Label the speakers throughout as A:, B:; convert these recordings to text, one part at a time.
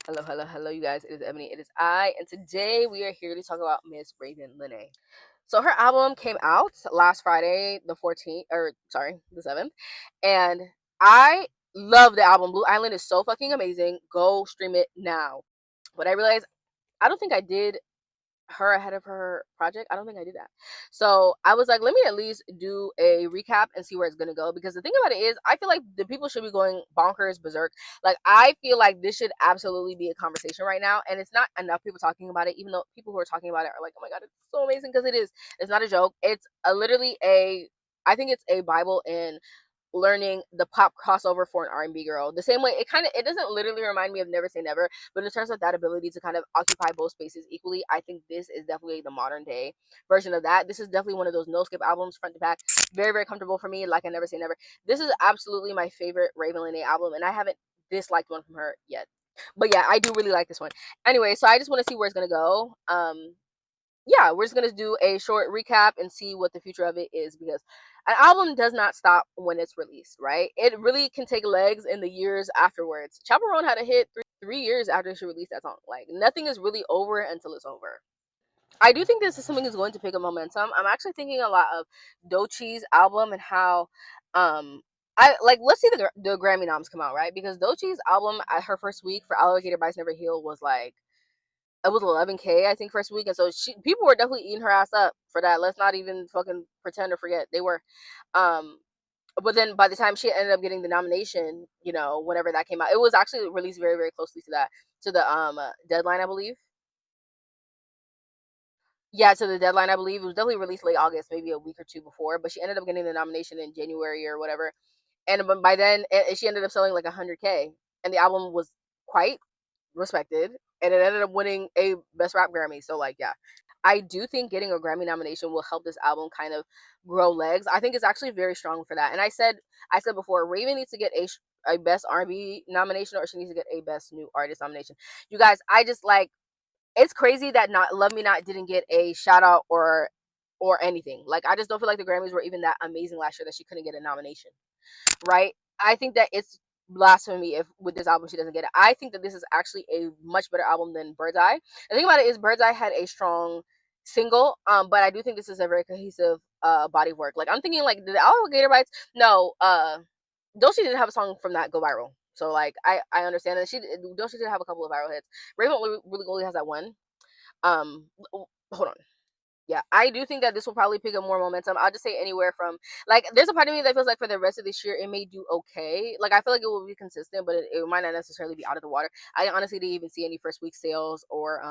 A: Hello, you guys. It is Ebony. It is I, and today we are here to talk about Miss Ravyn Lenae. So her album came out last Friday, the 14th, or sorry, the 7th, and I love the album. Blue Island is so fucking amazing. Go stream it now. But I realized I don't think I did her ahead of her project. I don't think I did that. So I was like, let me at least do a recap and see where it's gonna go. Because the thing about it is, I feel like the people should be going bonkers, berserk. Like I feel like this should absolutely be a conversation right now, and it's not enough people talking about it. Even though people who are talking about it are like, oh my god, it's so amazing because it is. It's not a joke. It's a literally a. I think it's a Bible in learning the pop crossover for an R&B girl. The same way it doesn't literally remind me of Never Say Never, but in terms of that ability to kind of occupy both spaces equally, I think this is definitely the modern day version of that. This is definitely one of those no skip albums front to back. Very, very comfortable for me, like I Never Say Never. This is absolutely my favorite Ravyn Lenae album, and I haven't disliked one from her yet. But yeah, I do really like this one. Anyway, so I just want to see where it's gonna go. Yeah, we're just gonna do a short recap and see what the future of it is, because an album does not stop when it's released, right? It really can take legs in the years afterwards. Chaperone had a hit 3 years after she released that song. Like nothing is really over until it's over. I do think this is something that's going to pick up momentum. I'm actually thinking a lot of Doechie's album and how I like, let's see the Grammy noms come out, right? Because Doechie's album at her first week for Alligator Bites Never Heal was like, it was 11K, I think, first week, and so people were definitely eating her ass up for that. Let's not even fucking pretend or forget they were. Um, but then by the time she ended up getting the nomination, whenever that came out, it was actually released very, very closely to the deadline, I believe. Yeah, to the deadline, I believe. It was definitely released late August, maybe a week or two before, but she ended up getting the nomination in January or whatever. And by then, she ended up selling like 100K, and the album was quite respected, and it ended up winning a Best Rap Grammy. So like, yeah, I do think getting a Grammy nomination will help this album kind of grow legs. I think it's actually very strong for that. And I said before, Ravyn needs to get a Best R&B nomination, or she needs to get a Best New Artist nomination. You guys, I just like, it's crazy that not Love Me Not didn't get a shout out or anything. Like I just don't feel like the Grammys were even that amazing last year that she couldn't get a nomination, right? I think that it's blasphemy if with this album she doesn't get it. I think that this is actually a much better album than Bird's Eye. The thing about it is Bird's Eye had a strong single, but I do think this is a very cohesive body of work. Like I'm thinking like the Alligator Bites, no, Doechii didn't have a song from that go viral. So like I understand that Doechii did have a couple of viral hits. Raven really only has that one. Hold on. Yeah, I do think that this will probably pick up more momentum. I'll just say anywhere from, like, there's a part of me that feels like for the rest of this year it may do okay. Like I feel like it will be consistent, but it might not necessarily be out of the water. I honestly didn't even see any first week sales or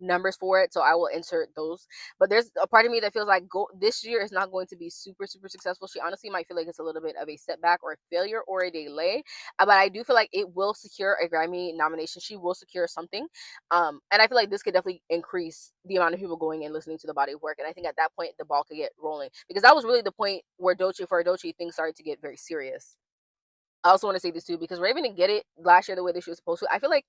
A: numbers for it, so I will insert those. But there's a part of me that feels like this year is not going to be super super successful. She honestly might feel like it's a little bit of a setback or a failure or a delay, but I do feel like it will secure a Grammy nomination. She will secure something, and I feel like this could definitely increase the amount of people going and listening to the body of work. And I think at that point the ball could get rolling, because that was really the point where Doechii things started to get very serious. I also want to say this too, because Raven didn't get it last year the way that she was supposed to. I feel like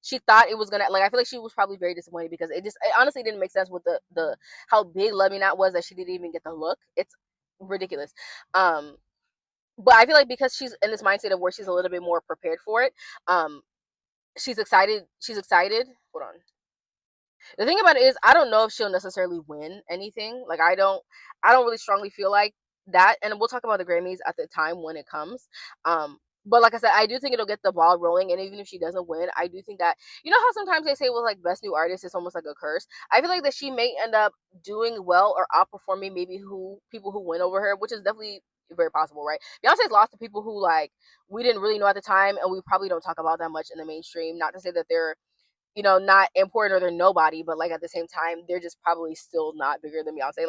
A: she thought it was gonna, like, I feel like she was probably very disappointed, because it honestly didn't make sense with the how big Love Me Not was, that she didn't even get the look. It's ridiculous. Um, but I feel like because she's in this mindset of where she's a little bit more prepared for it, um, she's excited. She's excited. Hold on. The thing about it is, I don't know if she'll necessarily win anything. Like I don't really strongly feel like that. And we'll talk about the Grammys at the time when it comes. But like I said, I do think it'll get the ball rolling. And even if she doesn't win, I do think that, how sometimes they say with like Best New Artist, it's almost like a curse. I feel like that she may end up doing well or outperforming maybe people who win over her, which is definitely very possible, right? Beyonce's lost to people who, like, we didn't really know at the time, and we probably don't talk about that much in the mainstream. Not to say that they're not important or they're nobody, but like at the same time, they're just probably still not bigger than Beyonce.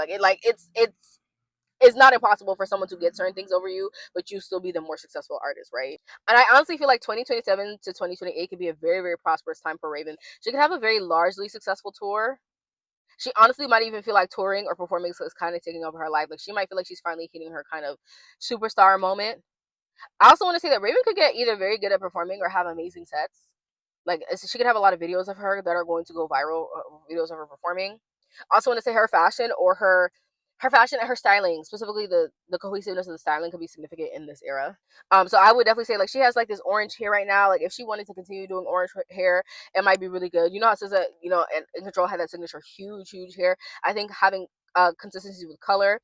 A: It's not impossible for someone to get certain things over you, but you still be the more successful artist, right? And I honestly feel like 2027 to 2028 could be a very, very prosperous time for Ravyn. She could have a very largely successful tour. She honestly might even feel like touring or performing is kind of taking over her life. Like she might feel like she's finally hitting her kind of superstar moment. I also want to say that Ravyn could get either very good at performing or have amazing sets. Like she could have a lot of videos of her that are going to go viral, videos of her performing. I also want to say her fashion or her her fashion and her styling, specifically the cohesiveness of the styling, could be significant in this era. So I would definitely say, like, she has like this orange hair right now. Like, if she wanted to continue doing orange hair, it might be really good. You know how SZA, and In Control had that signature huge hair. I think having consistency with color,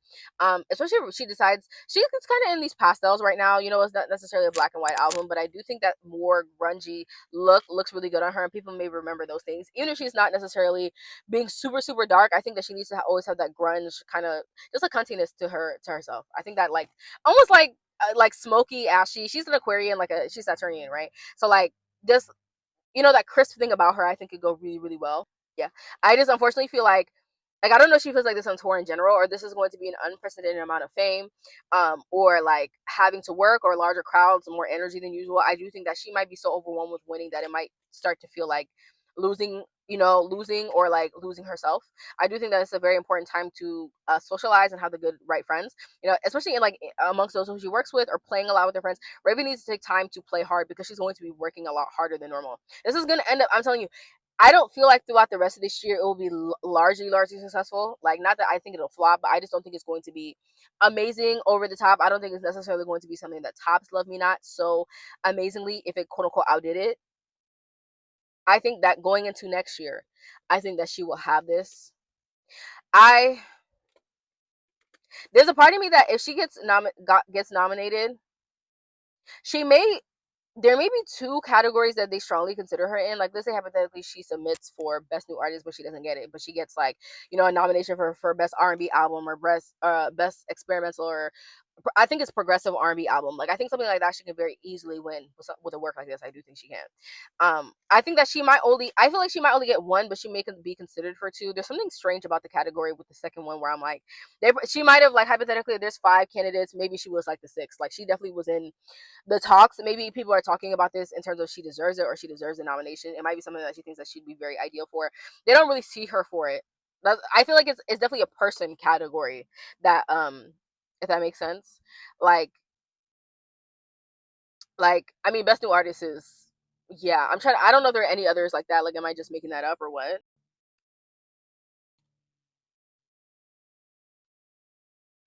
A: especially if she decides she's kind of in these pastels right now. It's not necessarily a black and white album, but I do think that more grungy look looks really good on her, and people may remember those things, even if she's not necessarily being super dark. I think that she needs to always have that grunge kind of, just a cuntiness to herself. I think that, like, almost like smoky ashy. She's an Aquarian, she's Saturnian, right? So, like, just, that crisp thing about her, I think could go really well. Yeah, I just unfortunately feel like I don't know if she feels like this on tour in general, or this is going to be an unprecedented amount of fame, or like having to work, or larger crowds, more energy than usual. I do think that she might be so overwhelmed with winning that it might start to feel like losing, or like losing herself. I do think that it's a very important time to socialize and have the good right friends. Especially in, like, amongst those who she works with, or playing a lot with her friends. Ravyn needs to take time to play hard, because she's going to be working a lot harder than normal. This is going to end up, I'm telling you, I don't feel like throughout the rest of this year it will be largely successful. Like, not that I think it'll flop, but I just don't think it's going to be amazing, over the top. I don't think it's necessarily going to be something that tops Love Me Not so amazingly, if it quote unquote outdid it. I think that going into next year, I think that she will have this. I There's a part of me that if she gets nominated, she may there may be two categories that they strongly consider her in. Like, let's say hypothetically she submits for best new artist, but she doesn't get it, but she gets, like, a nomination for best R&B album, or best experimental, or I think it's progressive R&B album. Like, I think something like that she can very easily win with a work like this. I do think she can. I think that I feel like she might only get one, but she may be considered for two. There's something strange about the category with the second one, where I'm like, she might have, like, hypothetically, there's five candidates, maybe she was like the sixth. Like, she definitely was in the talks. Maybe people are talking about this in terms of she deserves it, or she deserves a nomination. It might be something that she thinks that she'd be very ideal for. They don't really see her for it. I feel like it's definitely a person category that, if that makes sense. Like, I mean, best new artist is, yeah. I don't know if there are any others like that. Like, am I just making that up, or what?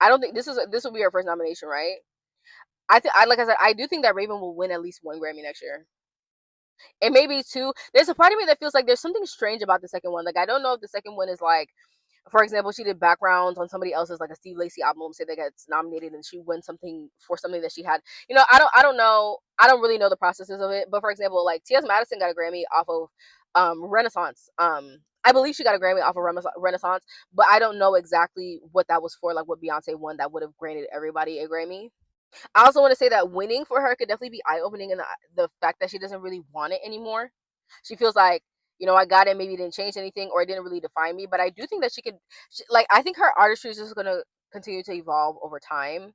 A: I don't think this will be her first nomination, right? Like I said, I do think that Ravyn will win at least one Grammy next year. And maybe two. There's a part of me that feels like there's something strange about the second one. Like, I don't know if the second one is like, for example, she did backgrounds on somebody else's, like a Steve Lacy album, say they gets nominated, and she wins something for something that she had. I don't know. I don't really know the processes of it. But for example, like, T.S. Madison got a Grammy off of Renaissance. I believe she got a Grammy off of Renaissance, but I don't know exactly what that was for, like what Beyonce won that would have granted everybody a Grammy. I also want to say that winning for her could definitely be eye opening in the fact that she doesn't really want it anymore. She feels like, I got it, maybe it didn't change anything, or it didn't really define me. But I do think that I think her artistry is just going to continue to evolve over time.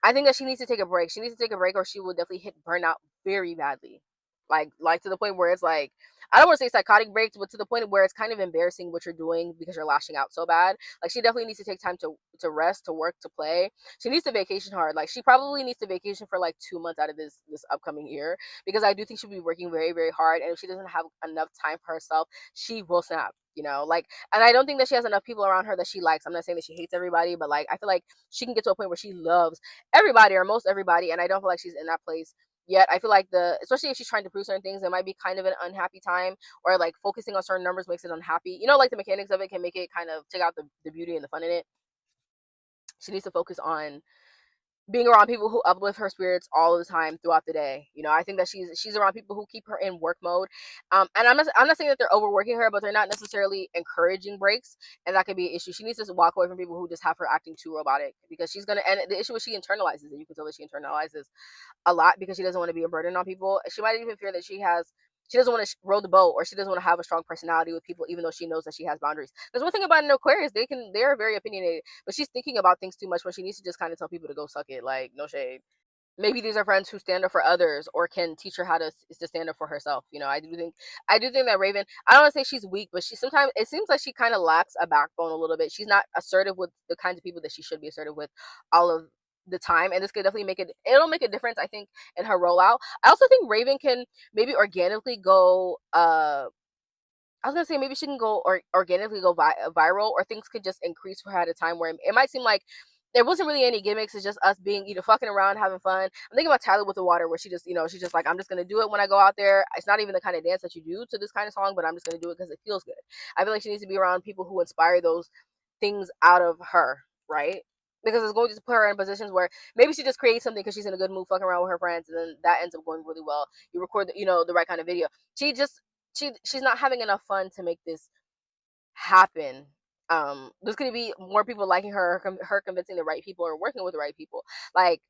A: I think that she needs to take a break. She needs to take a break, or she will definitely hit burnout very badly. Like to the point where it's like, I don't want to say psychotic breaks, but to the point where it's kind of embarrassing what you're doing because you're lashing out so bad. Like, she definitely needs to take time to rest, to work, to play. She needs to vacation hard. Like, she probably needs to vacation for like 2 months out of this upcoming year, because I do think she'll be working very hard, and if she doesn't have enough time for herself, she will snap. Like, and I don't think that she has enough people around her that she likes. I'm not saying that she hates everybody, but like, I feel like she can get to a point where she loves everybody, or most everybody, and I don't feel like she's in that place yet. I feel like especially if she's trying to prove certain things, it might be kind of an unhappy time, or like focusing on certain numbers makes it unhappy. Like, the mechanics of it can make it kind of take out the beauty and the fun in it. She needs to focus on being around people who uplift her spirits all the time throughout the day. I think that she's around people who keep her in work mode. And I'm not saying that they're overworking her, but they're not necessarily encouraging breaks, and that could be an issue. She needs to walk away from people who just have her acting too robotic, because she's gonna. And the issue is she internalizes it. You can tell that she internalizes a lot, because she doesn't want to be a burden on people. She might even fear that she doesn't want to row the boat, or she doesn't want to have a strong personality with people, even though she knows that she has boundaries. Because one thing about an Aquarius, they're very opinionated, but she's thinking about things too much when she needs to just kind of tell people to go suck it. Like, no shade. Maybe these are friends who stand up for others, or can teach her how to stand up for herself. I do think that Ravyn, I don't want to say she's weak, but she sometimes, it seems like she kind of lacks a backbone a little bit. She's not assertive with the kinds of people that she should be assertive with all of the time, and this could definitely it'll make a difference, I think, in her rollout. I also think Ravyn can maybe organically go I was gonna say maybe she can go or organically go viral, or things could just increase for her at a time where it might seem like there wasn't really any gimmicks. It's just us being either fucking around, having fun. I'm thinking about Tyler with the Water, where she just, she's just like, I'm just gonna do it when I go out there. It's not even the kind of dance that you do to this kind of song, but I'm just gonna do it because it feels good. I feel like she needs to be around people who inspire those things out of her, right? Because it's going to put her in positions where maybe she just creates something because she's in a good mood, fucking around with her friends, and then that ends up going really well. You record, the right kind of video. She's not having enough fun to make this happen. There's gonna be more people liking her convincing the right people or working with the right people. Like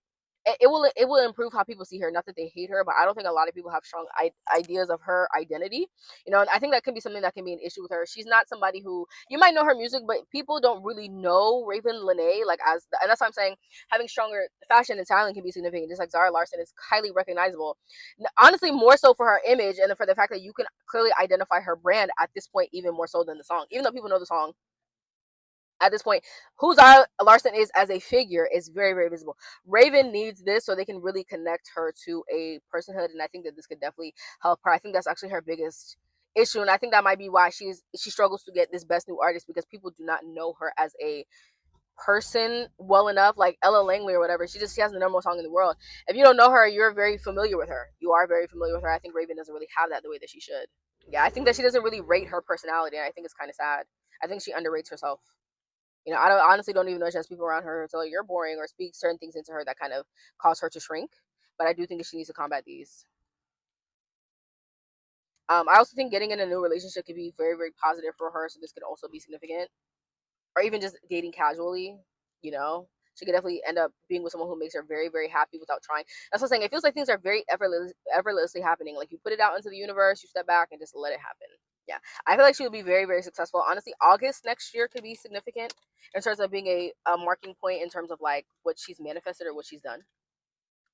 A: it will improve how people see her. Not that they hate her, but I don't think a lot of people have strong ideas of her identity. And I think that can be something that can be an issue with her. She's not somebody who, you might know her music, but people don't really know ravyn lenae, like, and that's why I'm saying having stronger fashion and styling can be significant. Just like Zara Larsson is highly recognizable, honestly, more so for her image and for the fact that you can clearly identify her brand at this point, even more so than the song. Even though people know the song, at this point, who Zara Larsson is as a figure is very, very visible. Ravyn needs this so they can really connect her to a personhood, and I think that this could definitely help her. I think that's actually her biggest issue, and I think that might be why she struggles to get this best new artist, because people do not know her as a person well enough. Like Ella Langley or whatever, she has the number one song in the world. If you don't know her, you're very familiar with her. You are very familiar with her. I think Ravyn doesn't really have that the way that she should. Yeah, I think that she doesn't really rate her personality, and I think it's kind of sad. I think she underrates herself. I honestly don't even know if she has people around her who tell her you're boring or speak certain things into her that kind of cause her to shrink. But I do think that she needs to combat these. I also think getting in a new relationship could be very, very positive for her. So this could also be significant, or even just dating casually. You know, she could definitely end up being with someone who makes her very, very happy without trying. That's what I'm saying. It feels like things are very effortlessly happening. Like you put it out into the universe, you step back and just let it happen. Yeah, I feel like she would be very, very successful. Honestly, August next year could be significant in terms of being a marking point in terms of like what she's manifested or what she's done.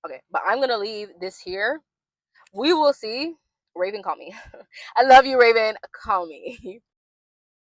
A: Okay, but I'm gonna leave this here. We will see. Ravyn, call me. I love you, Ravyn. Call me.